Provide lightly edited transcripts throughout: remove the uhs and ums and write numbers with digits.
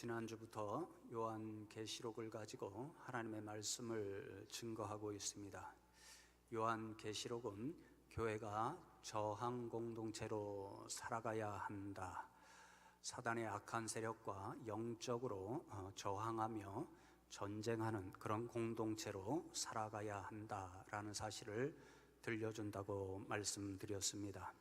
지난주부터 요한계시록을 가지고 하나님의 말씀을 증거하고 있습니다. 요한계시록은 교회가 저항 공동체로 살아가야 한다, 사단의 악한 세력과 영적으로 저항하며 전쟁하는 그런 공동체로 살아가야 한다라는 사실을 들려준다고 말씀드렸습니다.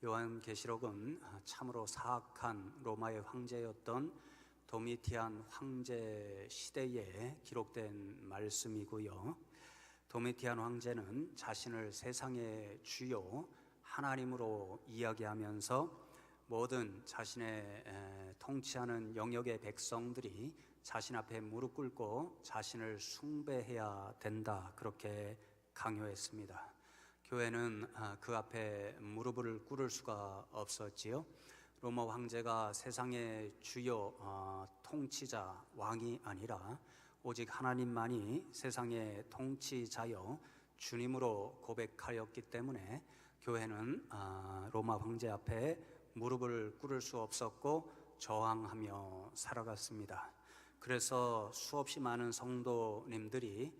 요한계시록은 참으로 사악한 로마의 황제였던 도미티안 황제 시대에 기록된 말씀이고요. 도미티안 황제는 자신을 세상의 주요 하나님으로 이야기하면서 모든 자신의 통치하는 영역의 백성들이 자신 앞에 무릎 꿇고 자신을 숭배해야 된다, 그렇게 강요했습니다. 교회는 그 앞에 무릎을 꿇을 수가 없었지요. 로마 황제가 세상의 주요 통치자, 왕이 아니라 오직 하나님만이 세상의 통치자여 주님으로 고백하였기 때문에 교회는 로마 황제 앞에 무릎을 꿇을 수 없었고 저항하며 살아갔습니다. 그래서 수없이 많은 성도님들이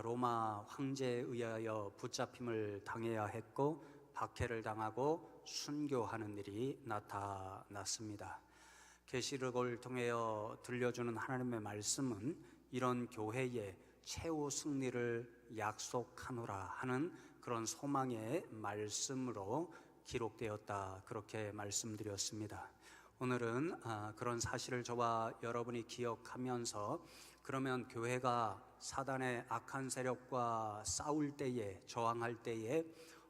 로마 황제에 의하여 붙잡힘을 당해야 했고 박해를 당하고 순교하는 일이 나타났습니다. 계시록을 통하여 들려주는 하나님의 말씀은 이런 교회의 최후 승리를 약속하노라 하는 그런 소망의 말씀으로 기록되었다, 그렇게 말씀드렸습니다. 오늘은 그런 사실을 저와 여러분이 기억하면서, 그러면 교회가 사단의 악한 세력과 싸울 때에, 저항할 때에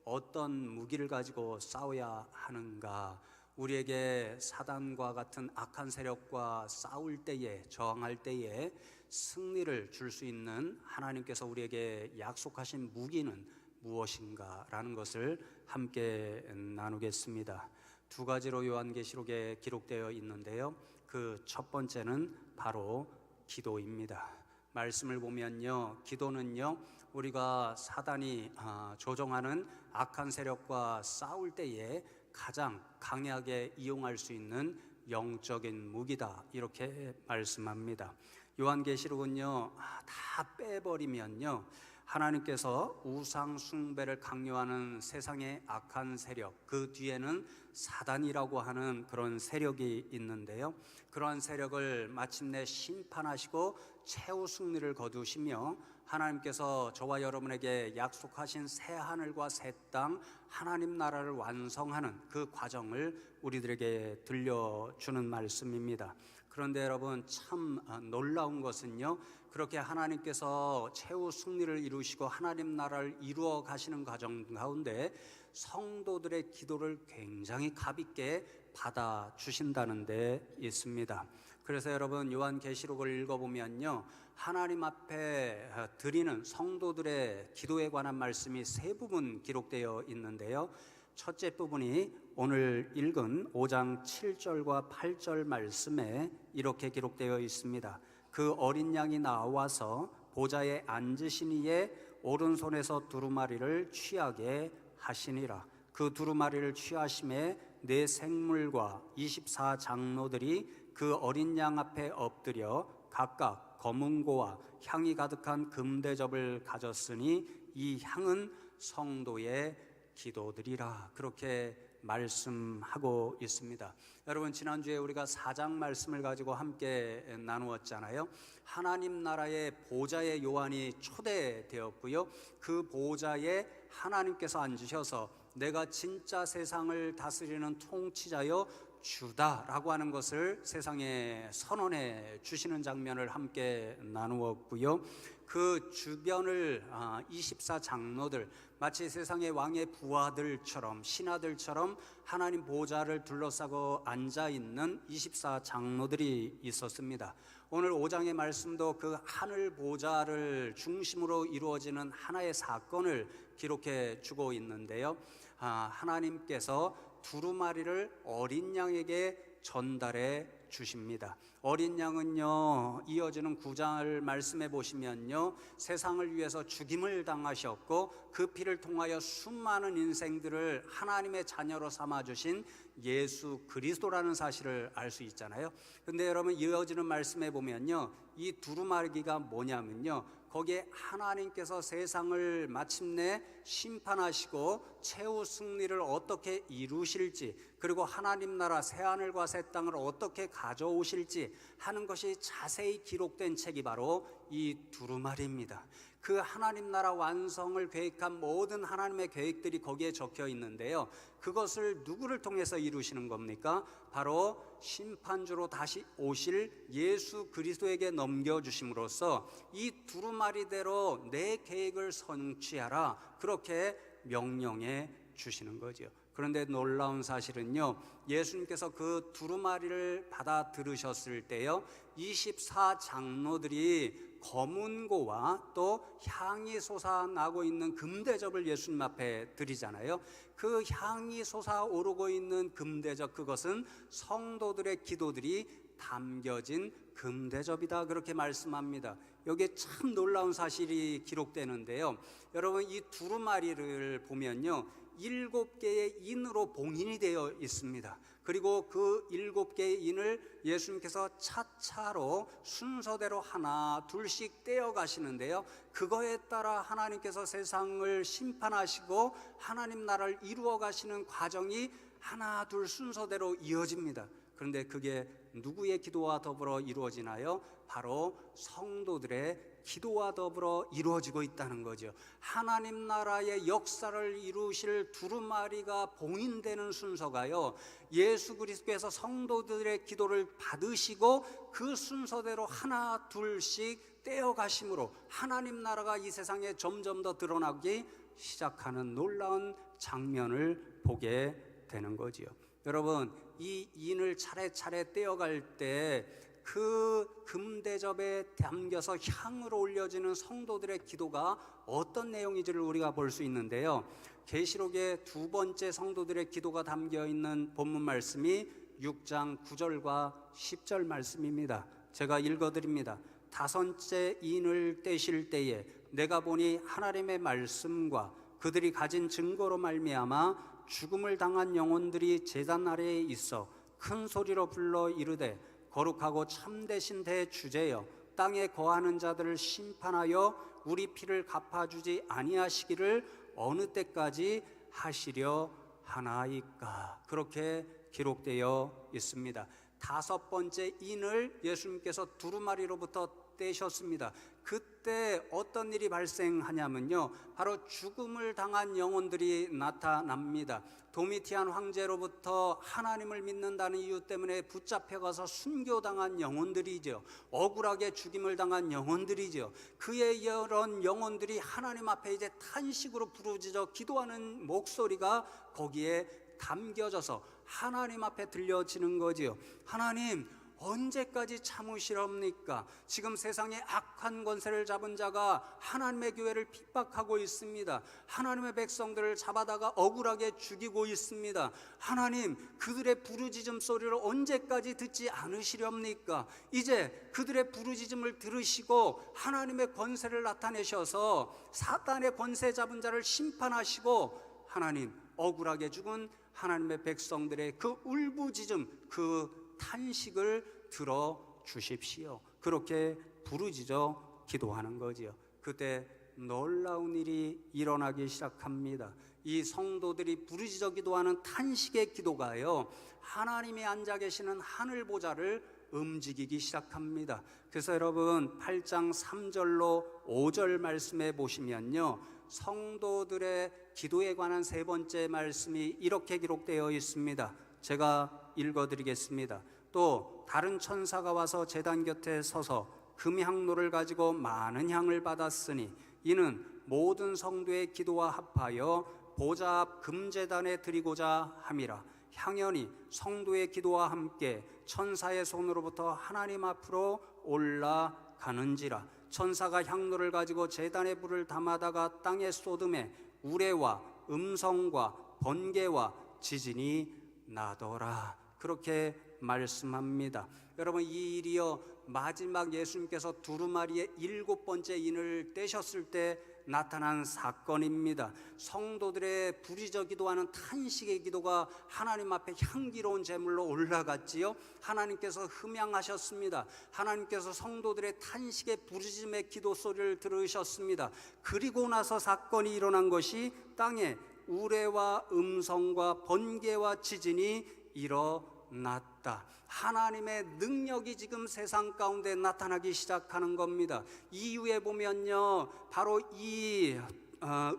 어떤 무기를 가지고 싸워야 하는가, 우리에게 사단과 같은 악한 세력과 싸울 때에, 저항할 때에 승리를 줄 수 있는 하나님께서 우리에게 약속하신 무기는 무엇인가 라는 것을 함께 나누겠습니다. 두 가지로 요한계시록에 기록되어 있는데요, 그 첫 번째는 바로 기도입니다. 말씀을 보면요, 기도는요, 우리가 사단이 조종하는 악한 세력과 싸울 때에 가장 강하게 이용할 수 있는 영적인 무기다, 이렇게 말씀합니다. 요한계시록은요, 다 빼버리면요, 하나님께서 우상 숭배를 강요하는 세상의 악한 세력, 그 뒤에는 사단이라고 하는 그런 세력이 있는데요, 그러한 세력을 마침내 심판하시고 최후 승리를 거두시며 하나님께서 저와 여러분에게 약속하신 새 하늘과 새 땅, 하나님 나라를 완성하는 그 과정을 우리들에게 들려주는 말씀입니다. 그런데 여러분, 참 놀라운 것은요, 그렇게 하나님께서 최후 승리를 이루시고 하나님 나라를 이루어 가시는 과정 가운데 성도들의 기도를 굉장히 값있게 받아주신다는 데 있습니다. 그래서 여러분, 요한계시록을 읽어보면요, 하나님 앞에 드리는 성도들의 기도에 관한 말씀이 세 부분 기록되어 있는데요, 첫째 부분이 오늘 읽은 5장 7절과 8절 말씀에 이렇게 기록되어 있습니다. 그 어린 양이 나와서 보좌에 앉으신 이의 오른손에서 두루마리를 취하게 하시니라. 그 두루마리를 취하심에 네 생물과 24장로들이 그 어린 양 앞에 엎드려 각각 검은고와 향이 가득한 금대접을 가졌으니 이 향은 성도의 기도드리라, 그렇게 말씀하고 있습니다. 여러분, 지난주에 우리가 4장 말씀을 가지고 함께 나누었잖아요. 하나님 나라의 보좌에 요한이 초대되었고요, 그 보좌에 하나님께서 앉으셔서 내가 진짜 세상을 다스리는 통치자여 주다라고 하는 것을 세상에 선언해 주시는 장면을 함께 나누었고요, 그 주변을 24장로들, 마치 세상의 왕의 부하들처럼, 신하들처럼 하나님 보좌를 둘러싸고 앉아있는 24장로들이 있었습니다. 오늘 5장의 말씀도 그 하늘 보좌를 중심으로 이루어지는 하나의 사건을 기록해 주고 있는데요, 하나님께서 두루마리를 어린 양에게 전달해 주십니다. 어린 양은요, 이어지는 9절 말씀해 보시면요, 세상을 위해서 죽임을 당하셨고 그 피를 통하여 수많은 인생들을 하나님의 자녀로 삼아주신 예수 그리스도라는 사실을 알 수 있잖아요. 근데 여러분, 이어지는 말씀해 보면요, 이 두루마리가 뭐냐면요, 거기에 하나님께서 세상을 마침내 심판하시고 최후 승리를 어떻게 이루실지, 그리고 하나님 나라 새하늘과 새 땅을 어떻게 가져오실지 하는 것이 자세히 기록된 책이 바로 이 두루마리입니다. 그 하나님 나라 완성을 계획한 모든 하나님의 계획들이 거기에 적혀 있는데요, 그것을 누구를 통해서 이루시는 겁니까? 바로 심판주로 다시 오실 예수 그리스도에게 넘겨주심으로써 이 두루마리대로 내 계획을 성취하라, 그렇게 명령해 주시는 거죠. 그런데 놀라운 사실은요, 예수님께서 그 두루마리를 받아 들으셨을 때요, 24장로들이 검은고와 또 향이 솟아나고 있는 금대접을 예수님 앞에 드리잖아요. 그 향이 솟아오르고 있는 금대접, 그것은 성도들의 기도들이 담겨진 금대접이다, 그렇게 말씀합니다. 여기에 참 놀라운 사실이 기록되는데요, 여러분, 이 두루마리를 보면요, 7개의 인으로 봉인이 되어 있습니다. 그리고 그 7개의 인을 예수님께서 차차로 순서대로 하나 둘씩 떼어 가시는데요, 그거에 따라 하나님께서 세상을 심판하시고 하나님 나라를 이루어 가시는 과정이 하나 둘 순서대로 이어집니다. 그런데 그게 누구의 기도와 더불어 이루어지나요? 바로 성도들의 기도와 더불어 이루어지고 있다는 거죠. 하나님 나라의 역사를 이루실 두루마리가 봉인되는 순서가요, 예수 그리스도께서 성도들의 기도를 받으시고 그 순서대로 하나 둘씩 떼어 가심으로 하나님 나라가 이 세상에 점점 더 드러나기 시작하는 놀라운 장면을 보게 되는 거지요. 여러분, 이 인을 차례차례 떼어갈 때 그 금대접에 담겨서 향으로 올려지는 성도들의 기도가 어떤 내용인지를 우리가 볼 수 있는데요, 계시록의 두 번째 성도들의 기도가 담겨 있는 본문 말씀이 6장 9절과 10절 말씀입니다. 제가 읽어드립니다. 다섯째 인을 떼실 때에 내가 보니 하나님의 말씀과 그들이 가진 증거로 말미암아 죽음을 당한 영혼들이 제단 아래에 있어 큰 소리로 불러 이르되 거룩하고 참되신 대주제여, 땅에 거하는 자들을 심판하여 우리 피를 갚아주지 아니하시기를 어느 때까지 하시려 하나이까, 그렇게 기록되어 있습니다. 다섯 번째 인을 예수님께서 두루마리로부터 떼셨습니다. 그때 어떤 일이 발생하냐면요, 바로 죽음을 당한 영혼들이 나타납니다. 도미티안 황제로부터 하나님을 믿는다는 이유 때문에 붙잡혀가서 순교당한 영혼들이죠. 억울하게 죽임을 당한 영혼들이죠. 그의 이런 영혼들이 하나님 앞에 이제 탄식으로 부르짖어 기도하는 목소리가 거기에 담겨져서 하나님 앞에 들려지는 거지요. 하나님, 언제까지 참으시렵니까? 지금 세상에 악한 권세를 잡은 자가 하나님의 교회를 핍박하고 있습니다. 하나님의 백성들을 잡아다가 억울하게 죽이고 있습니다. 하나님, 그들의 부르짖음 소리를 언제까지 듣지 않으시렵니까? 이제 그들의 부르짖음을 들으시고 하나님의 권세를 나타내셔서 사탄의 권세 잡은 자를 심판하시고 하나님, 억울하게 죽은 하나님의 백성들의 그 울부짖음, 그 탄식을 들어 주십시오. 그렇게 부르짖어 기도하는 거지요. 그때 놀라운 일이 일어나기 시작합니다. 이 성도들이 부르짖어 기도하는 탄식의 기도가요, 하나님이 앉아 계시는 하늘 보좌를 움직이기 시작합니다. 그래서 여러분, 8장 3절로 5절 말씀에 보시면요, 성도들의 기도에 관한 세 번째 말씀이 이렇게 기록되어 있습니다. 제가 읽어드리겠습니다. 또 다른 천사가 와서 제단 곁에 서서 금향로를 가지고 많은 향을 받았으니 이는 모든 성도의 기도와 합하여 보좌 앞 금제단에 드리고자 함이라. 향연이 성도의 기도와 함께 천사의 손으로부터 하나님 앞으로 올라가는지라. 천사가 향로를 가지고 제단의 불을 담아다가 땅에 쏟음에 우레와 음성과 번개와 지진이 나더라. 그렇게 말씀합니다. 여러분, 이 일이요 마지막 예수님께서 두루마리의 7번째 인을 떼셨을 때 나타난 사건입니다. 성도들의 부르짖어 기도하는 탄식의 기도가 하나님 앞에 향기로운 제물로 올라갔지요. 하나님께서 흠양하셨습니다. 하나님께서 성도들의 탄식의 부르짖음의 기도 소리를 들으셨습니다. 그리고 나서 사건이 일어난 것이 땅에 우레와 음성과 번개와 지진이 일어났다. 하나님의 능력이 지금 세상 가운데 나타나기 시작하는 겁니다. 이후에 보면요, 바로 이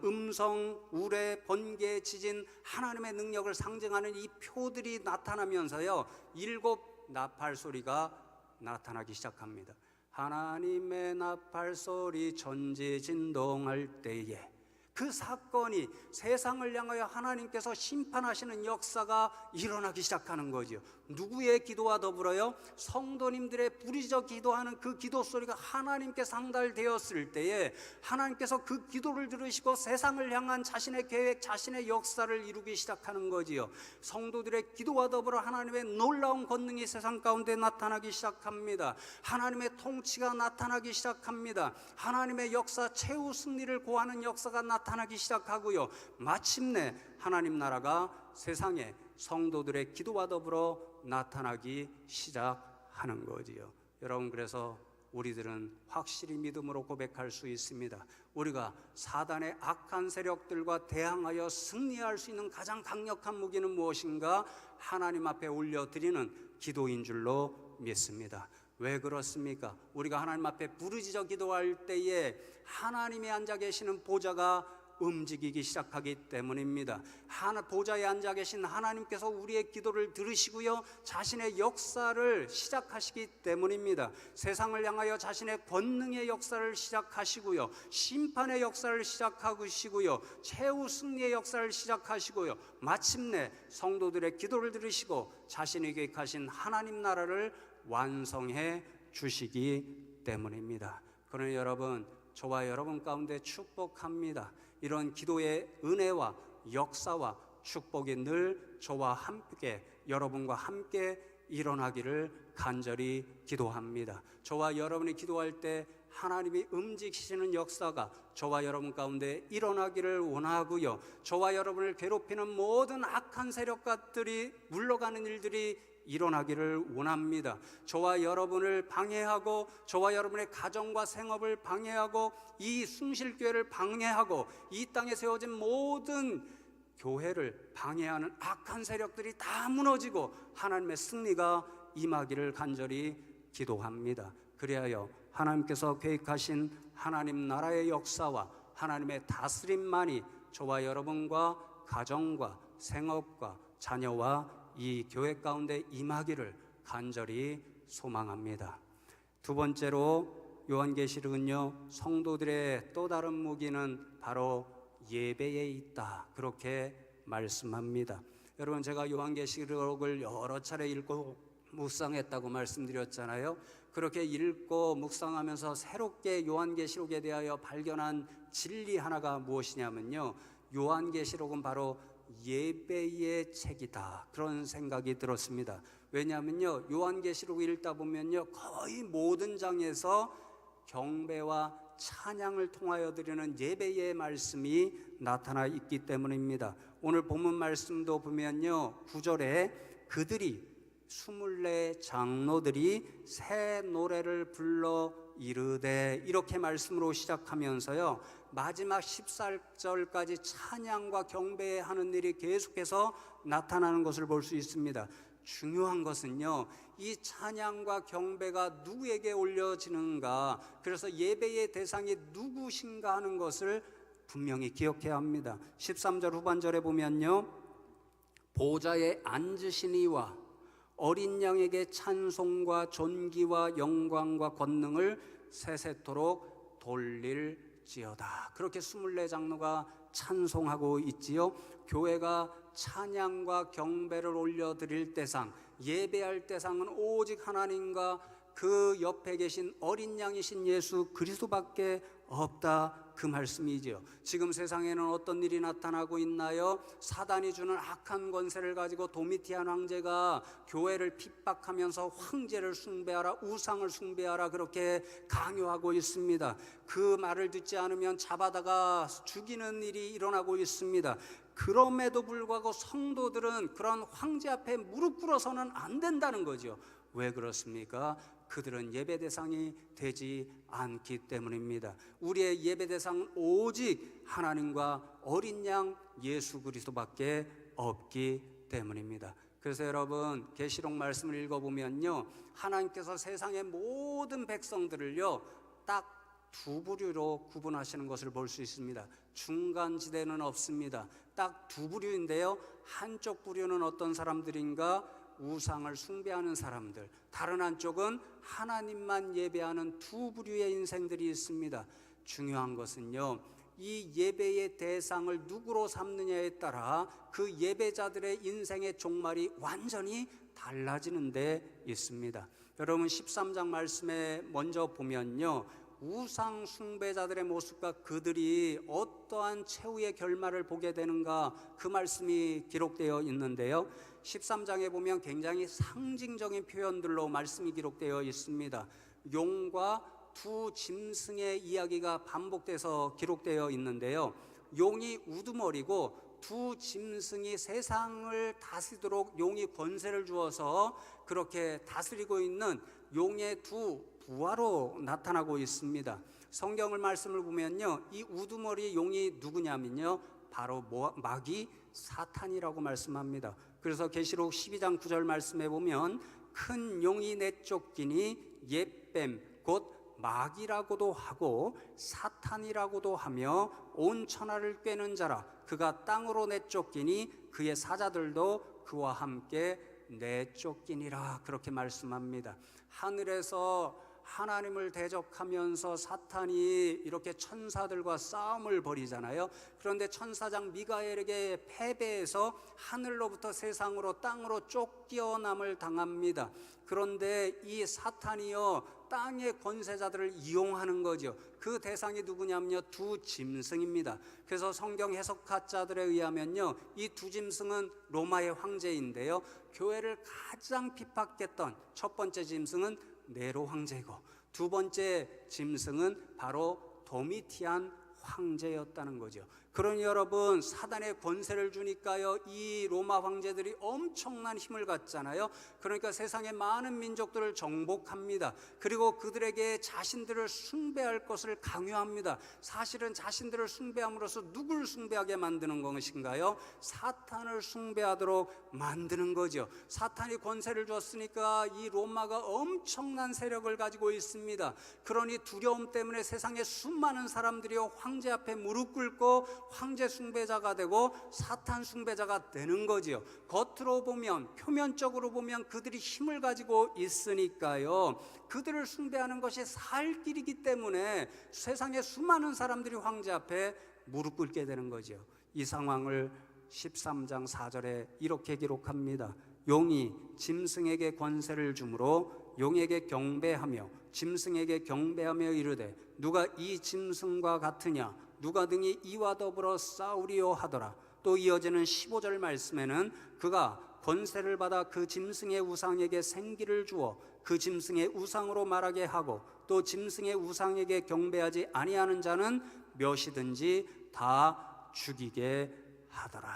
음성, 우레, 번개, 지진, 하나님의 능력을 상징하는 이 표들이 나타나면서요 7 나팔 소리가 나타나기 시작합니다. 하나님의 나팔 소리 천지진동할 때에, 그 사건이 세상을 향하여 하나님께서 심판하시는 역사가 일어나기 시작하는 거죠. 누구의 기도와 더불어요? 성도님들의 부르짖어 기도하는 그 기도 소리가 하나님께 상달되었을 때에 하나님께서 그 기도를 들으시고 세상을 향한 자신의 계획, 자신의 역사를 이루기 시작하는 거지요. 성도들의 기도와 더불어 하나님의 놀라운 권능이 세상 가운데 나타나기 시작합니다. 하나님의 통치가 나타나기 시작합니다. 하나님의 역사, 최후 승리를 고하는 역사가 나타나기 시작하고요, 마침내 하나님 나라가 세상에 성도들의 기도와 더불어 나타나기 시작하는 거지요. 여러분, 그래서 우리들은 확실히 믿음으로 고백할 수 있습니다. 우리가 사단의 악한 세력들과 대항하여 승리할 수 있는 가장 강력한 무기는 무엇인가? 하나님 앞에 올려드리는 기도인 줄로 믿습니다. 왜 그렇습니까? 우리가 하나님 앞에 부르짖어 기도할 때에 하나님이 앉아 계시는 보좌가 움직이기 시작하기 때문입니다. 보좌에 앉아 계신 하나님께서 우리의 기도를 들으시고요, 자신의 역사를 시작하시기 때문입니다. 세상을 향하여 자신의 권능의 역사를 시작하시고요, 심판의 역사를 시작하시고요, 최후 승리의 역사를 시작하시고요, 마침내 성도들의 기도를 들으시고 자신이 계획하신 하나님 나라를 완성해 주시기 때문입니다. 그러니 여러분, 저와 여러분 가운데 축복합니다. 이런 기도의 은혜와 역사와 축복이 늘 저와 함께, 여러분과 함께 일어나기를 간절히 기도합니다. 저와 여러분이 기도할 때 하나님이 움직이시는 역사가 저와 여러분 가운데 일어나기를 원하고요, 저와 여러분을 괴롭히는 모든 악한 세력들이 물러가는 일들이 일어나기를 원합니다. 저와 여러분을 방해하고 저와 여러분의 가정과 생업을 방해하고 이 숭실교회를 방해하고 이 땅에 세워진 모든 교회를 방해하는 악한 세력들이 다 무너지고 하나님의 승리가 임하기를 간절히 기도합니다. 그리하여 하나님께서 계획하신 하나님 나라의 역사와 하나님의 다스림만이 저와 여러분과 가정과 생업과 자녀와 이 교회 가운데 임하기를 간절히 소망합니다. 두 번째로 요한계시록은요, 성도들의 또 다른 무기는 바로 예배에 있다, 그렇게 말씀합니다. 여러분, 제가 요한계시록을 여러 차례 읽고 묵상했다고 말씀드렸잖아요. 그렇게 읽고 묵상하면서 새롭게 요한계시록에 대하여 발견한 진리 하나가 무엇이냐면요, 요한계시록은 바로 예배의 책이다, 그런 생각이 들었습니다. 왜냐하면요, 요한계시록을 읽다 보면요, 거의 모든 장에서 경배와 찬양을 통하여 드리는 예배의 말씀이 나타나 있기 때문입니다. 오늘 본문 말씀도 보면요, 9절에 그들이 24 장로들이 새 노래를 불러 이르되, 이렇게 말씀으로 시작하면서요, 마지막 14절까지 찬양과 경배하는 일이 계속해서 나타나는 것을 볼 수 있습니다. 중요한 것은요, 이 찬양과 경배가 누구에게 올려지는가, 그래서 예배의 대상이 누구신가 하는 것을 분명히 기억해야 합니다. 13절 후반절에 보면요, 보좌에 앉으신 이와 어린 양에게 찬송과 존귀와 영광과 권능을 세세토록 돌릴지어다, 그렇게 24 장로가 찬송하고 있지요. 교회가 찬양과 경배를 올려드릴 대상, 예배할 대상은 오직 하나님과 그 옆에 계신 어린 양이신 예수 그리스도밖에 없다, 그 말씀이지요. 지금 세상에는 어떤 일이 나타나고 있나요? 사단이 주는 악한 권세를 가지고 도미티안 황제가 교회를 핍박하면서 황제를 숭배하라, 우상을 숭배하라 그렇게 강요하고 있습니다. 그 말을 듣지 않으면 잡아다가 죽이는 일이 일어나고 있습니다. 그럼에도 불구하고 성도들은 그런 황제 앞에 무릎 꿇어서는 안 된다는 거죠. 왜 그렇습니까? 그들은 예배 대상이 되지 않기 때문입니다. 우리의 예배 대상은 오직 하나님과 어린 양 예수 그리스도밖에 없기 때문입니다. 그래서 여러분 계시록 말씀을 읽어보면요, 하나님께서 세상의 모든 백성들을요 딱 두 부류로 구분하시는 것을 볼 수 있습니다. 중간 지대는 없습니다. 딱 두 부류인데요, 한쪽 부류는 어떤 사람들인가? 우상을 숭배하는 사람들, 다른 한쪽은 하나님만 예배하는 두 부류의 인생들이 있습니다. 중요한 것은요, 이 예배의 대상을 누구로 삼느냐에 따라 그 예배자들의 인생의 종말이 완전히 달라지는 데 있습니다. 여러분 13장 말씀에 먼저 보면요, 우상 숭배자들의 모습과 그들이 어떠한 최후의 결말을 보게 되는가, 그 말씀이 기록되어 있는데요, 13장에 보면 굉장히 상징적인 표현들로 말씀이 기록되어 있습니다. 용과 두 짐승의 이야기가 반복돼서 기록되어 있는데요, 용이 우두머리고 두 짐승이 세상을 다스리도록 용이 권세를 주어서 그렇게 다스리고 있는 용의 두 부하로 나타나고 있습니다. 성경을 말씀을 보면요, 이 우두머리 용이 누구냐면요, 바로 마귀 사탄이라고 말씀합니다. 그래서 계시록 12장 9절 말씀에 보면 큰 용이 내쫓기니 옛뱀 곧 마귀라고도 하고 사탄이라고도 하며 온 천하를 꿰는 자라. 그가 땅으로 내쫓기니 그의 사자들도 그와 함께 내쫓기니라. 그렇게 말씀합니다. 하늘에서 하나님을 대적하면서 사탄이 이렇게 천사들과 싸움을 벌이잖아요. 그런데 천사장 미가엘에게 패배해서 하늘로부터 세상으로 땅으로 쫓겨남을 당합니다. 그런데 이 사탄이요 땅의 권세자들을 이용하는 거죠. 그 대상이 누구냐면요, 두 짐승입니다. 그래서 성경 해석가자들에 의하면요, 이 두 짐승은 로마의 황제인데요, 교회를 가장 핍박했던 첫 번째 짐승은 네로 황제고 두 번째 짐승은 바로 도미티안 황제였다는 거죠. 그러니 여러분, 사단의 권세를 주니까요, 이 로마 황제들이 엄청난 힘을 갖잖아요. 그러니까 세상의 많은 민족들을 정복합니다. 그리고 그들에게 자신들을 숭배할 것을 강요합니다. 사실은 자신들을 숭배함으로써 누굴 숭배하게 만드는 것인가요? 사탄을 숭배하도록 만드는 거죠. 사탄이 권세를 줬으니까 이 로마가 엄청난 세력을 가지고 있습니다. 그러니 두려움 때문에 세상에 수많은 사람들이요 황제 앞에 무릎 꿇고 황제 숭배자가 되고 사탄 숭배자가 되는 거지요. 겉으로 보면, 표면적으로 보면 그들이 힘을 가지고 있으니까요, 그들을 숭배하는 것이 살 길이기 때문에 세상에 수많은 사람들이 황제 앞에 무릎 꿇게 되는 거죠. 이 상황을 13장 4절에 이렇게 기록합니다. 용이 짐승에게 권세를 주므로 용에게 경배하며 짐승에게 경배하며 이르되 누가 이 짐승과 같으냐, 누가 등이 이와 더불어 싸우리요 하더라. 또 이어지는 15절 말씀에는 그가 권세를 받아 그 짐승의 우상에게 생기를 주어 그 짐승의 우상으로 말하게 하고 또 짐승의 우상에게 경배하지 아니하는 자는 몇이든지 다 죽이게 하더라.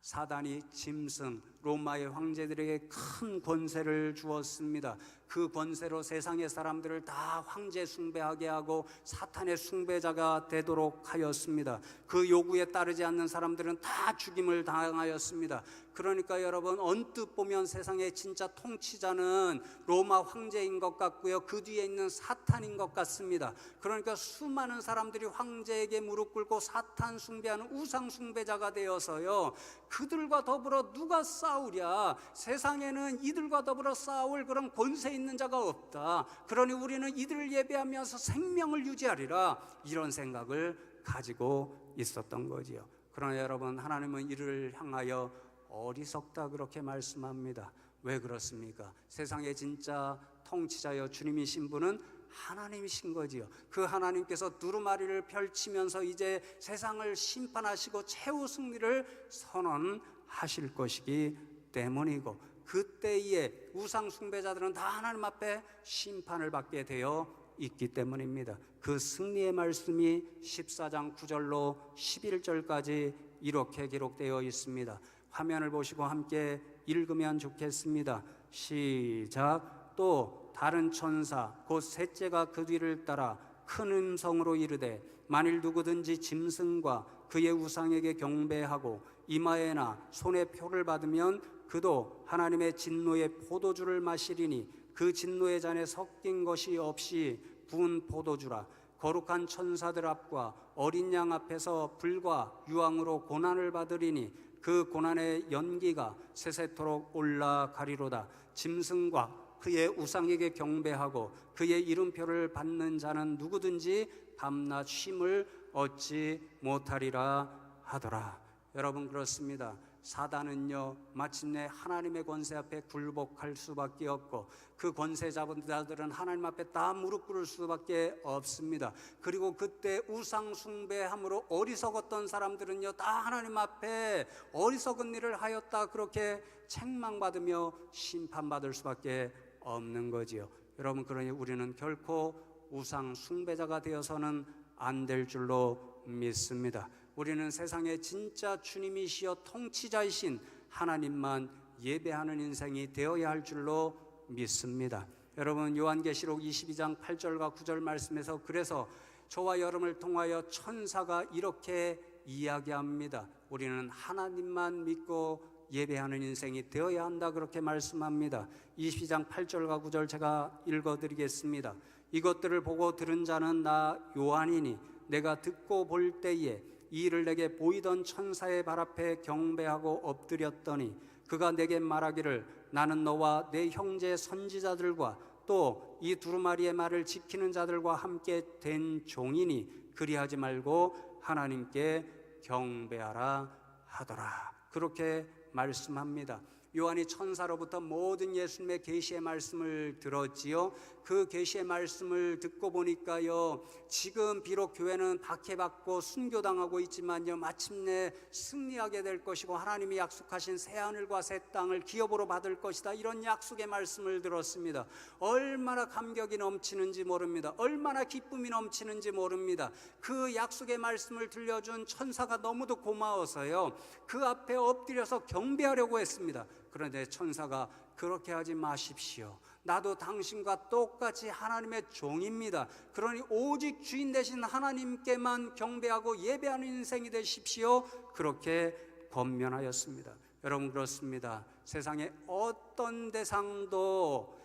사단이 짐승, 로마의 황제들에게 큰 권세를 주었습니다. 그 권세로 세상의 사람들을 다 황제 숭배하게 하고 사탄의 숭배자가 되도록 하였습니다. 그 요구에 따르지 않는 사람들은 다 죽임을 당하였습니다. 그러니까 여러분, 언뜻 보면 세상의 진짜 통치자는 로마 황제인 것 같고요, 그 뒤에 있는 사탄인 것 같습니다. 그러니까 수많은 사람들이 황제에게 무릎 꿇고 사탄 숭배하는 우상 숭배자가 되어서요, 그들과 더불어 누가 싸우랴, 세상에는 이들과 더불어 싸울 그런 권세 있는 자가 없다. 그러니 우리는 이들을 예배하면서 생명을 유지하리라, 이런 생각을 가지고 있었던 거지요. 그러나 여러분, 하나님은 이를 향하여 어리석다 그렇게 말씀합니다. 왜 그렇습니까? 세상의 진짜 통치자여 주님이신 분은 하나님이신 거지요. 그 하나님께서 두루마리를 펼치면서 이제 세상을 심판하시고 최후 승리를 선언하실 것이기 때문이고, 그때에 우상 숭배자들은 다 하나님 앞에 심판을 받게 되어 있기 때문입니다. 그 승리의 말씀이 14장 9절로 11절까지 이렇게 기록되어 있습니다. 화면을 보시고 함께 읽으면 좋겠습니다. 시작. 또 다른 천사 곧 셋째가 그 뒤를 따라 큰 음성으로 이르되, 만일 누구든지 짐승과 그의 우상에게 경배하고 이마에나 손에 표를 받으면 그도 하나님의 진노의 포도주를 마시리니 그 진노의 잔에 섞인 것이 없이 부은 포도주라. 거룩한 천사들 앞과 어린 양 앞에서 불과 유황으로 고난을 받으리니 그 고난의 연기가 세세토록 올라가리로다. 짐승과 그의 우상에게 경배하고 그의 이름표를 받는 자는 누구든지 밤낮 쉼을 얻지 못하리라 하더라. 여러분, 그렇습니다. 사단은요, 마침내 하나님의 권세 앞에 굴복할 수밖에 없고, 그 권세 잡은 자들은 하나님 앞에 다 무릎 꿇을 수밖에 없습니다. 그리고 그때 우상 숭배함으로 어리석었던 사람들은요, 다 하나님 앞에 어리석은 일을 하였다 그렇게 책망받으며 심판받을 수밖에 없는 거지요. 여러분, 그러니 우리는 결코 우상 숭배자가 되어서는 안 될 줄로 믿습니다. 우리는 세상의 진짜 주님이시여 통치자이신 하나님만 예배하는 인생이 되어야 할 줄로 믿습니다. 여러분, 요한계시록 22장 8절과 9절 말씀에서 그래서 저와 여러분을 통하여 천사가 이렇게 이야기합니다. 우리는 하나님만 믿고 예배하는 인생이 되어야 한다 그렇게 말씀합니다. 22장 8절과 9절 제가 읽어드리겠습니다. 이것들을 보고 들은 자는 나 요한이니 내가 듣고 볼 때에 이 일을 내게 보이던 천사의 발 앞에 경배하고 엎드렸더니 그가 내게 말하기를, 나는 너와 내 형제 선지자들과 또 이 두루마리의 말을 지키는 자들과 함께 된 종이니 그리하지 말고 하나님께 경배하라 하더라. 그렇게 말씀합니다. 요한이 천사로부터 모든 예수님의 계시의 말씀을 들었지요. 그 계시의 말씀을 듣고 보니까요, 지금 비록 교회는 박해받고 순교당하고 있지만요, 마침내 승리하게 될 것이고 하나님이 약속하신 새하늘과 새 땅을 기업으로 받을 것이다, 이런 약속의 말씀을 들었습니다. 얼마나 감격이 넘치는지 모릅니다. 얼마나 기쁨이 넘치는지 모릅니다. 그 약속의 말씀을 들려준 천사가 너무도 고마워서요, 그 앞에 엎드려서 경배하려고 했습니다. 그런데 천사가 그렇게 하지 마십시오. 나도 당신과 똑같이 하나님의 종입니다. 그러니 오직 주인 되신 하나님께만 경배하고 예배하는 인생이 되십시오. 그렇게 권면하였습니다. 여러분, 그렇습니다. 세상의 어떤 대상도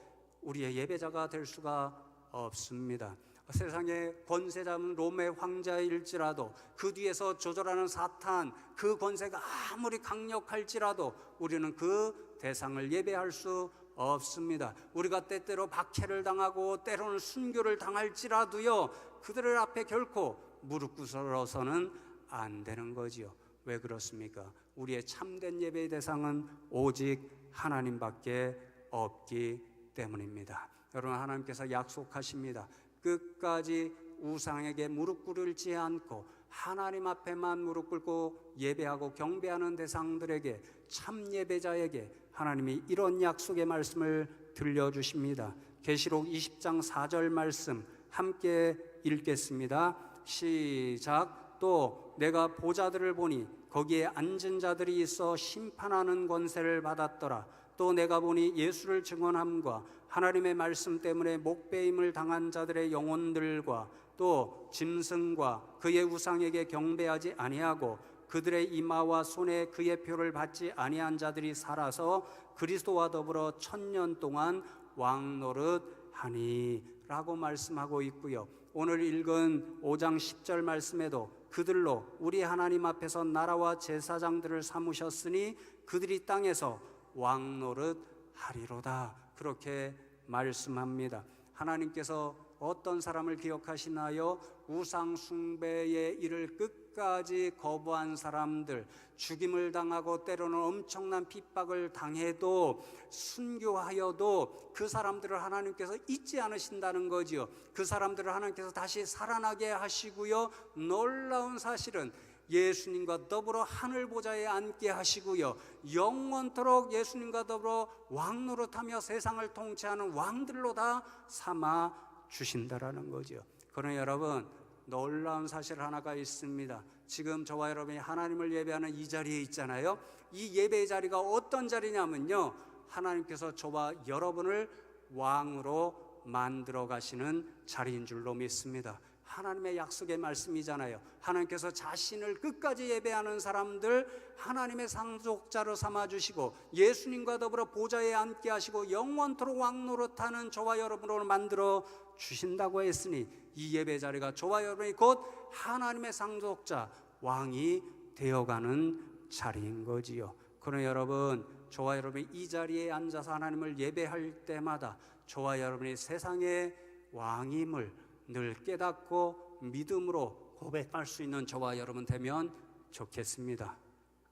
우리의 예배자가 될 수가 없습니다. 세상의 권세 잡은 롬의 황자일지라도, 그 뒤에서 조절하는 사탄, 그 권세가 아무리 강력할지라도 우리는 그 대상을 예배할 수 없습니다. 우리가 때때로 박해를 당하고 때로는 순교를 당할지라도요, 그들을 앞에 결코 무릎 꿇어서는 안 되는 거지요. 왜 그렇습니까? 우리의 참된 예배의 대상은 오직 하나님밖에 없기 때문입니다. 여러분, 하나님께서 약속하십니다. 끝까지 우상에게 무릎 꿇을지 않고 하나님 앞에만 무릎 꿇고 예배하고 경배하는 대상들에게, 참 예배자에게 하나님이 이런 약속의 말씀을 들려주십니다. 계시록 20장 4절 말씀 함께 읽겠습니다. 시작. 또 내가 보좌들을 보니 거기에 앉은 자들이 있어 심판하는 권세를 받았더라. 또 내가 보니 예수를 증언함과 하나님의 말씀 때문에 목배임을 당한 자들의 영혼들과 또 짐승과 그의 우상에게 경배하지 아니하고 그들의 이마와 손에 그의 표를 받지 아니한 자들이 살아서 그리스도와 더불어 1000년 동안 왕노릇하니 라고 말씀하고 있고요. 오늘 읽은 5장 10절 말씀에도 그들로 우리 하나님 앞에서 나라와 제사장들을 삼으셨으니 그들이 땅에서 왕노릇하리로다, 그렇게 말씀합니다. 하나님께서 어떤 사람을 기억하시나요? 우상 숭배의 일을 끝까지 끝까지 거부한 사람들, 죽임을 당하고 때로는 엄청난 핍박을 당해도 순교하여도 그 사람들을 하나님께서 잊지 않으신다는 거지요. 그 사람들을 하나님께서 다시 살아나게 하시고요, 놀라운 사실은 예수님과 더불어 하늘 보좌에 앉게 하시고요, 영원토록 예수님과 더불어 왕노릇하며 세상을 통치하는 왕들로 다 삼아 주신다라는 거죠. 그러나 여러분, 놀라운 사실 하나가 있습니다. 지금 저와 여러분이 하나님을 예배하는 이 자리에 있잖아요. 이 예배의 자리가 어떤 자리냐면요, 하나님께서 저와 여러분을 왕으로 만들어 가시는 자리인 줄로 믿습니다. 하나님의 약속의 말씀이잖아요. 하나님께서 자신을 끝까지 예배하는 사람들 하나님의 상속자로 삼아주시고 예수님과 더불어 보좌에 앉게 하시고 영원토록 왕노릇하는 저와 여러분으로 만들어 주신다고 했으니, 이 예배 자리가 저와 여러분이 곧 하나님의 상속자 왕이 되어가는 자리인 거지요. 그러나 여러분, 저와 여러분이 이 자리에 앉아서 하나님을 예배할 때마다 저와 여러분이 세상의 왕임을 늘 깨닫고 믿음으로 고백할 수 있는 저와 여러분 되면 좋겠습니다.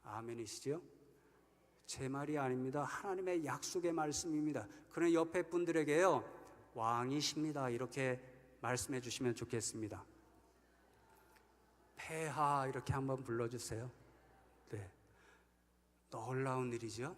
아멘이시죠? 제 말이 아닙니다. 하나님의 약속의 말씀입니다. 그러나 옆에 분들에게요, 왕이십니다, 이렇게 말씀해 주시면 좋겠습니다. 폐하 이렇게 한번 불러주세요. 네, 놀라운 일이죠.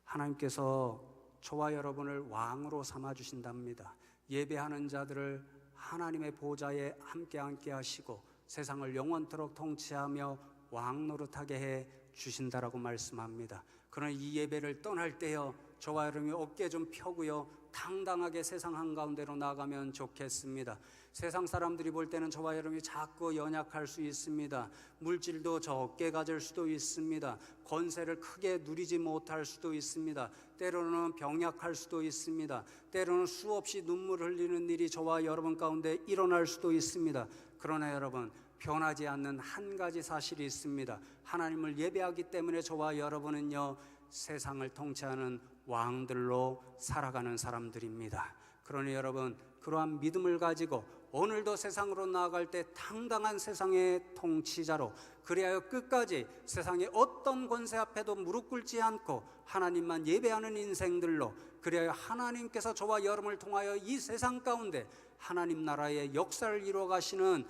하나님께서 저와 여러분을 왕으로 삼아 주신답니다. 예배하는 자들을 하나님의 보좌에 함께 앉게 하시고 세상을 영원토록 통치하며 왕 노릇하게 해 주신다라고 말씀합니다. 그러나 이 예배를 떠날 때요, 저와 여러분이 어깨 좀 펴고요, 당당하게 세상 한가운데로 나가면 좋겠습니다. 세상 사람들이 볼 때는 저와 여러분이 자꾸 연약할 수 있습니다. 물질도 적게 가질 수도 있습니다. 권세를 크게 누리지 못할 수도 있습니다. 때로는 병약할 수도 있습니다. 때로는 수없이 눈물 흘리는 일이 저와 여러분 가운데 일어날 수도 있습니다. 그러나 여러분, 변하지 않는 한 가지 사실이 있습니다. 하나님을 예배하기 때문에 저와 여러분은요, 세상을 통치하는 왕들로 살아가는 사람들입니다. 그러니 여러분, 그러한 믿음을 가지고 오늘도 세상으로 나아갈 때 당당한 세상의 통치자로, 그리하여 끝까지 세상의 어떤 권세 앞에도 무릎 꿇지 않고 하나님만 예배하는 인생들로, 그리하여 하나님께서 저와 여러분을 통하여 이 세상 가운데 하나님 나라의 역사를 이루어 가시는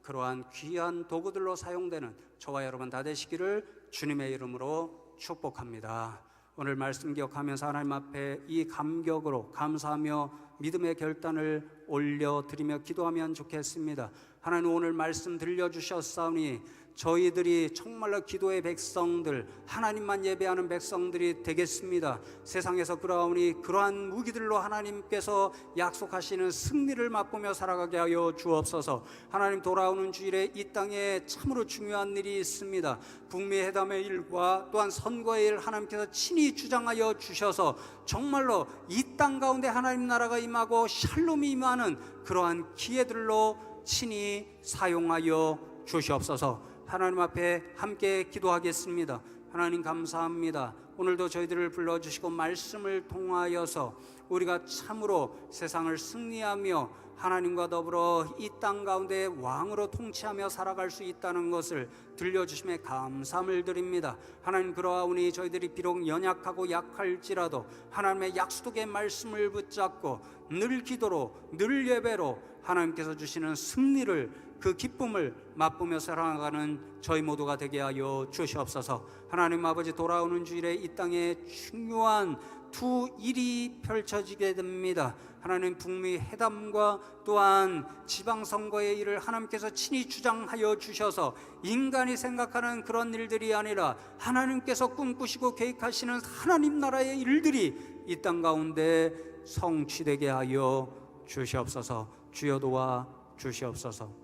그러한 귀한 도구들로 사용되는 저와 여러분 다 되시기를 주님의 이름으로 축복합니다. 오늘 말씀 기억하면서 하나님 앞에 이 감격으로 감사하며 믿음의 결단을 올려드리며 기도하면 좋겠습니다. 하나님, 오늘 말씀 들려주셨사오니 저희들이 정말로 기도의 백성들, 하나님만 예배하는 백성들이 되겠습니다. 세상에서 그러하오니 그러한 무기들로 하나님께서 약속하시는 승리를 맛보며 살아가게 하여 주옵소서. 하나님, 돌아오는 주일에 이 땅에 참으로 중요한 일이 있습니다. 북미 회담의 일과 또한 선거의 일 하나님께서 친히 주장하여 주셔서 정말로 이 땅 가운데 하나님 나라가 임하고 샬롬이 임하는 그러한 기회들로 친히 사용하여 주시옵소서. 하나님 앞에 함께 기도하겠습니다. 하나님, 감사합니다. 오늘도 저희들을 불러주시고 말씀을 통하여서 우리가 참으로 세상을 승리하며 하나님과 더불어 이 땅 가운데 왕으로 통치하며 살아갈 수 있다는 것을 들려주심에 감사함을 드립니다. 하나님, 그러하오니 저희들이 비록 연약하고 약할지라도 하나님의 약속의 말씀을 붙잡고 늘 기도로 늘 예배로 하나님께서 주시는 승리를, 그 기쁨을 맛보며 살아가는 저희 모두가 되게 하여 주시옵소서. 하나님 아버지, 돌아오는 주일에 이 땅에 중요한 두 일이 펼쳐지게 됩니다. 하나님, 북미 회담과 또한 지방선거의 일을 하나님께서 친히 주장하여 주셔서 인간이 생각하는 그런 일들이 아니라 하나님께서 꿈꾸시고 계획하시는 하나님 나라의 일들이 이 땅 가운데 성취되게 하여 주시옵소서. 주여 도와 주시옵소서.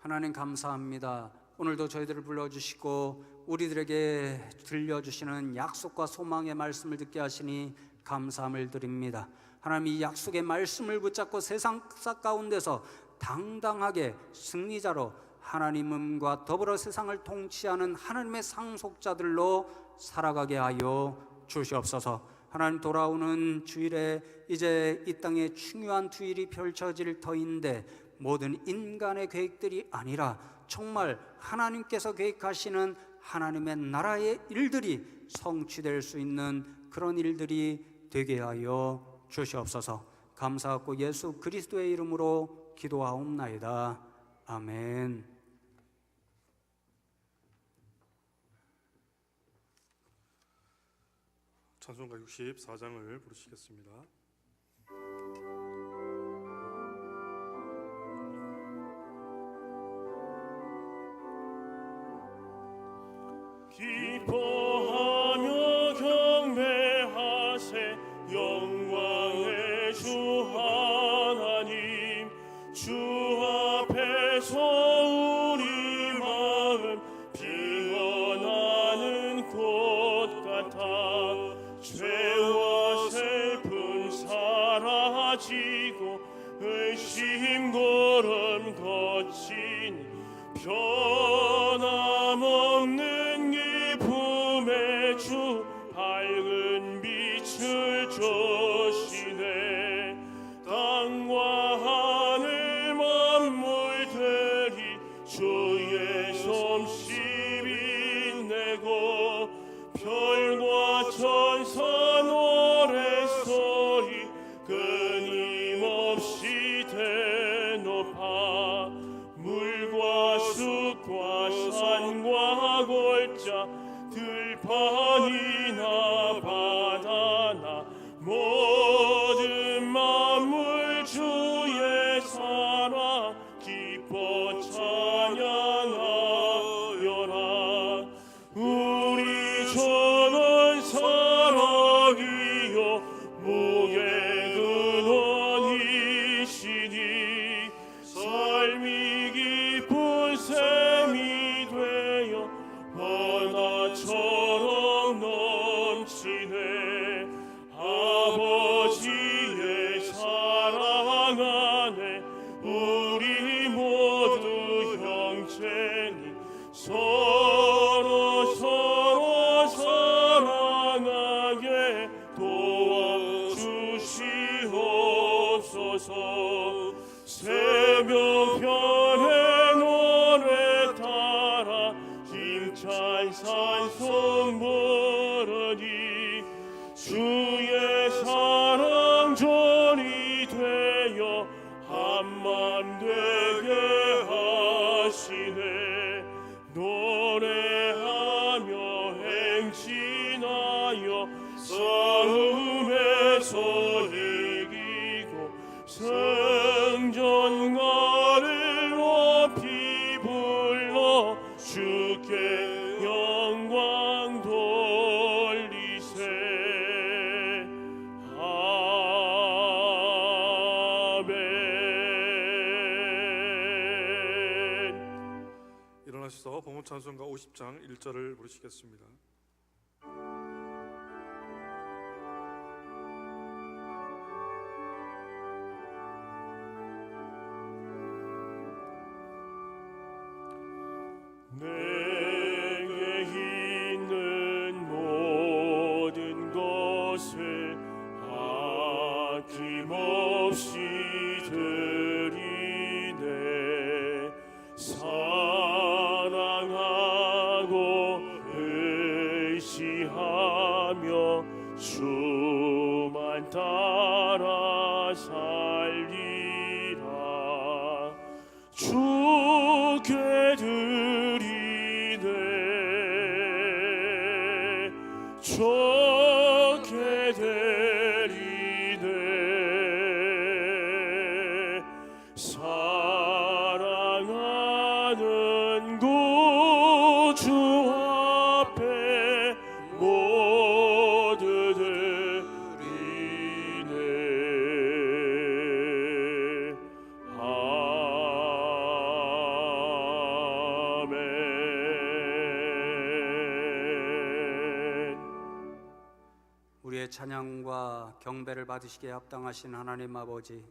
하나님, 감사합니다. 오늘도 저희들을 불러주시고 우리들에게 들려주시는 약속과 소망의 말씀을 듣게 하시니 감사함을 드립니다. 하나님, 이 약속의 말씀을 붙잡고 세상 가운데서 당당하게 승리자로 하나님과 더불어 세상을 통치하는 하나님의 상속자들로 살아가게 하여 주시옵소서. 하나님, 돌아오는 주일에 이제 이 땅에 중요한 두 일이 펼쳐질 터인데 모든 인간의 계획들이 아니라 정말 하나님께서 계획하시는 하나님의 나라의 일들이 성취될 수 있는 그런 일들이 되게 하여 주시옵소서. 감사하고 예수 그리스도의 이름으로 기도하옵나이다. 아멘. 찬송가 64장을 부르시겠습니다. 기뻐하며 경배하세 영광의 주 하나님, 주 앞에서 우리 마음 피어나는 꽃 같아 죄와 슬픔 사라지고 의심 고름 거친 변함없는 기쁨의 주 밝은 빛을 주시네. 땅과 하늘 만물들이 주의 솜씨 빛내고 별과 천사 노랫소리 끊임없이 대높아 물과 숲과 산과 골짜 들판이나 바다나 모든 만물 주의 사랑 기뻐 찬양하여라. 우리 주는 사랑이요 무게 근원이시니 삶이 기쁜 샘이 되어 바다처럼 넘치네. 아버지의 사랑 안에 우리 모두 형제니 서로 사랑하게 도와주시옵소서. 새벽별의 노래 따라 힘찬 찬송 부르니 주의 사랑 전이 되어 한맘 되게 하시네. 노래하며 행진하여 싸움에서 이기고 성전가를 높이 불러 주께 영광 돌리세. 아멘. 일어나셔서 봉헌 찬송가 50장 1절을 부르시겠습니다. 내게 있는 모든 것을 아낌없이 드리네. 사랑하고 의지하며 주만 따라 살리라. 주께 드리네. 주께 드리네. 사랑하는 구주 앞에 모두 드리네. 우리의 찬양과 경배를 받으시기에 합당하신 하나님 아버지,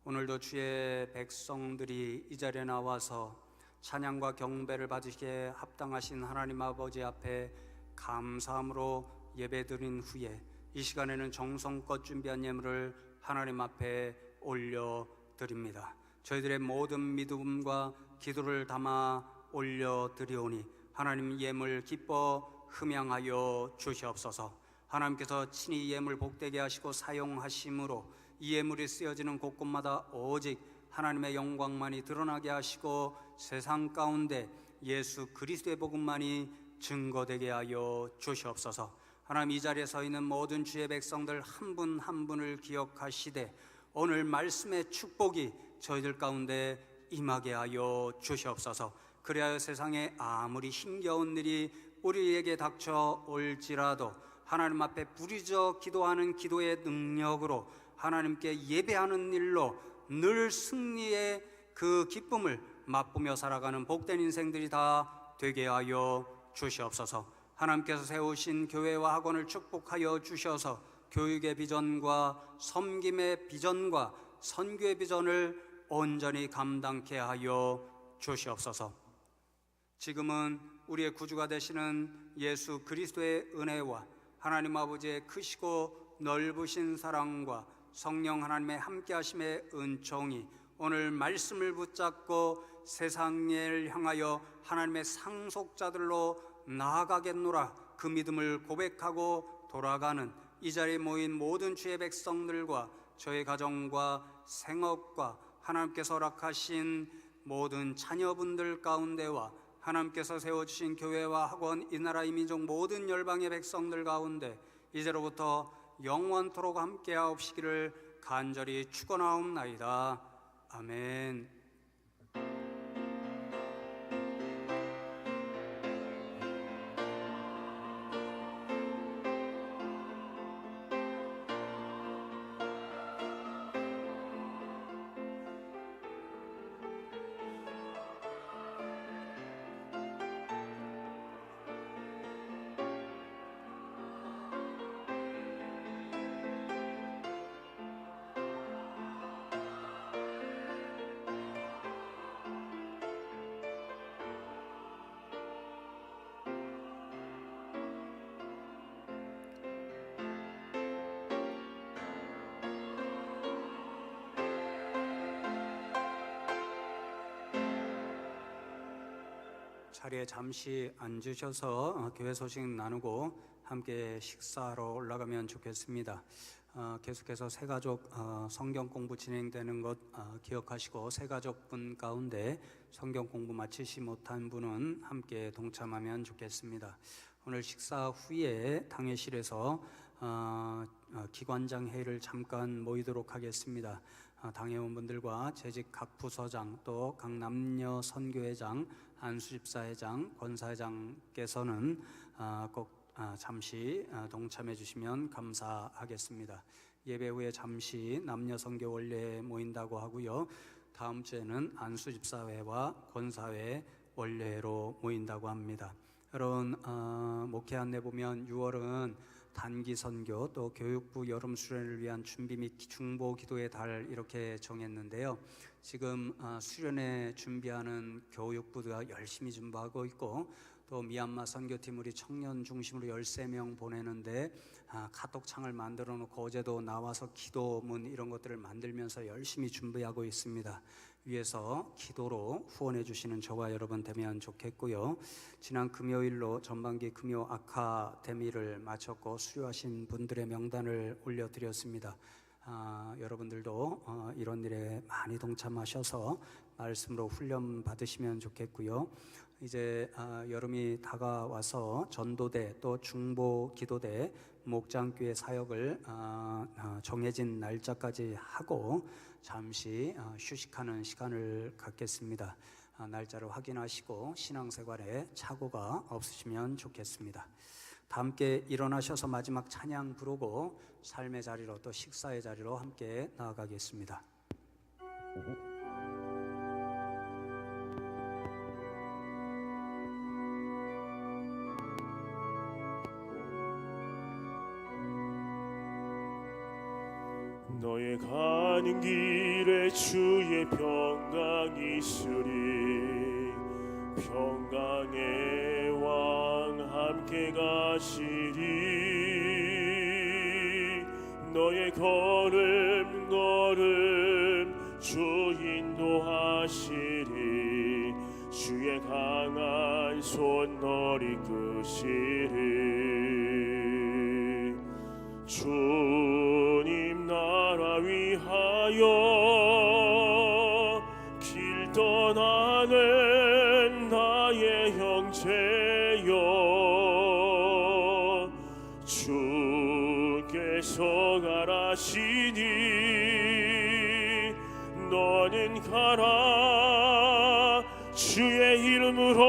오늘도 주의 백성들이 이 자리에 나와서 찬양과 경배를 받으시기에 합당하신 하나님 아버지 앞에 감사함으로 예배드린 후에 이 시간에는 정성껏 준비한 예물을 하나님 앞에 올려드립니다. 저희들의 모든 믿음과 기도를 담아 올려드리오니 하나님 예물 기뻐 흠양하여 주시옵소서. 하나님께서 친히 예물 복되게 하시고 사용하심으로 이 예물이 쓰여지는 곳곳마다 오직 하나님의 영광만이 드러나게 하시고 세상 가운데 예수 그리스도의 복음만이 증거되게 하여 주시옵소서. 하나님, 이 자리에 서 있는 모든 주의 백성들 한 분 한 분을 기억하시되 오늘 말씀의 축복이 저희들 가운데 임하게 하여 주시옵소서. 그리하여 세상에 아무리 힘겨운 일이 우리에게 닥쳐 올지라도 하나님 앞에 부르짖어 기도하는 기도의 능력으로 하나님께 예배하는 일로 늘 승리의 그 기쁨을 맛보며 살아가는 복된 인생들이 다 되게 하여 주시옵소서. 하나님께서 세우신 교회와 학원을 축복하여 주셔서 교육의 비전과 섬김의 비전과 선교의 비전을 온전히 감당케 하여 주시옵소서. 지금은 우리의 구주가 되시는 예수 그리스도의 은혜와 하나님 아버지의 크시고 넓으신 사랑과 성령 하나님의 함께하심의 은총이 오늘 말씀을 붙잡고 세상을 향하여 하나님의 상속자들로 나아가겠노라 그 믿음을 고백하고 돌아가는 이 자리에 모인 모든 주의 백성들과 저의 가정과 생업과 하나님께서 허락하신 모든 자녀분들 가운데와 하나님께서 세워주신 교회와 학원, 이 나라 이 민족 모든 열방의 백성들 가운데 이제로부터 영원토록 함께하옵시기를 간절히 축원하옵나이다. 아멘. 자리에 잠시 앉으셔서 교회 소식 나누고 함께 식사하러 올라가면 좋겠습니다. 계속해서 새가족 성경 공부 진행되는 것 기억하시고 새가족분 가운데 성경 공부 마치지 못한 분은 함께 동참하면 좋겠습니다. 오늘 식사 후에 당회실에서 기관장 회의를 잠깐 모이도록 하겠습니다. 당회원분들과 재직 각 부서장 또 각 남녀 선교회장, 안수집사회장, 권사회장께서는 꼭 잠시 동참해 주시면 감사하겠습니다. 예배 후에 잠시 남녀 선교 원례에 모인다고 하고요. 다음 주에는 안수집사회와 권사회 원례로 모인다고 합니다. 여러분 목회 안내 보면 6월은 단기 선교 또 교육부 여름 수련을 위한 준비 및 중보 기도의 달 이렇게 정했는데요. 지금 수련회 준비하는 교육부가 열심히 준비하고 있고 또 미얀마 선교팀 우리 청년 중심으로 13명 보내는데 카톡창을 만들어 놓고 어제도 나와서 기도문 이런 것들을 만들면서 열심히 준비하고 있습니다. 위에서 기도로 후원해 주시는 저와 여러분 되면 좋겠고요. 지난 금요일로 전반기 금요 아카데미를 마쳤고 수료하신 분들의 명단을 올려드렸습니다. 여러분들도 이런 일에 많이 동참하셔서 말씀으로 훈련 받으시면 좋겠고요. 이제 여름이 다가와서 전도대 또 중보 기도대 목장교회 사역을 정해진 날짜까지 하고 잠시 휴식하는 시간을 갖겠습니다. 날짜를 확인하시고 신앙생활에 착오가 없으시면 좋겠습니다. 다 함께 일어나셔서 마지막 찬양 부르고 삶의 자리로 또 식사의 자리로 함께 나아가겠습니다. 너의 가는 길에 주의 평강이 있으리 평강의 왕 함께 가시리 너의 걸음 주 인도하시리 주의 강한 손 너를 이끄시리 주님 나라 위하여 길 떠나는 나의 형제여 주께서 가라시니 너는 가라 주의 이름으로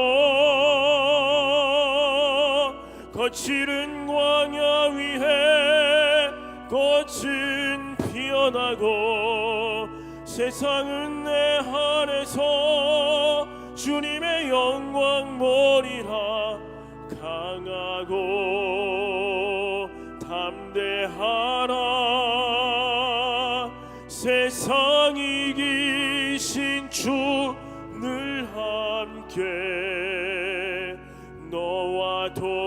거칠은 광야 위에 꽃은 피어나고 세상은 내 안에서 주님의 영광 보리라 강하고 담대하라 세상 이기신 주 늘 함께 너와 동행하시며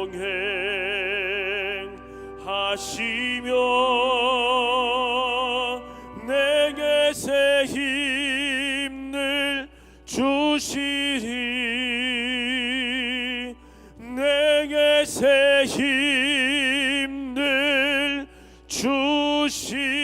내게 새 힘을 주시리 내게 새 힘을 주시리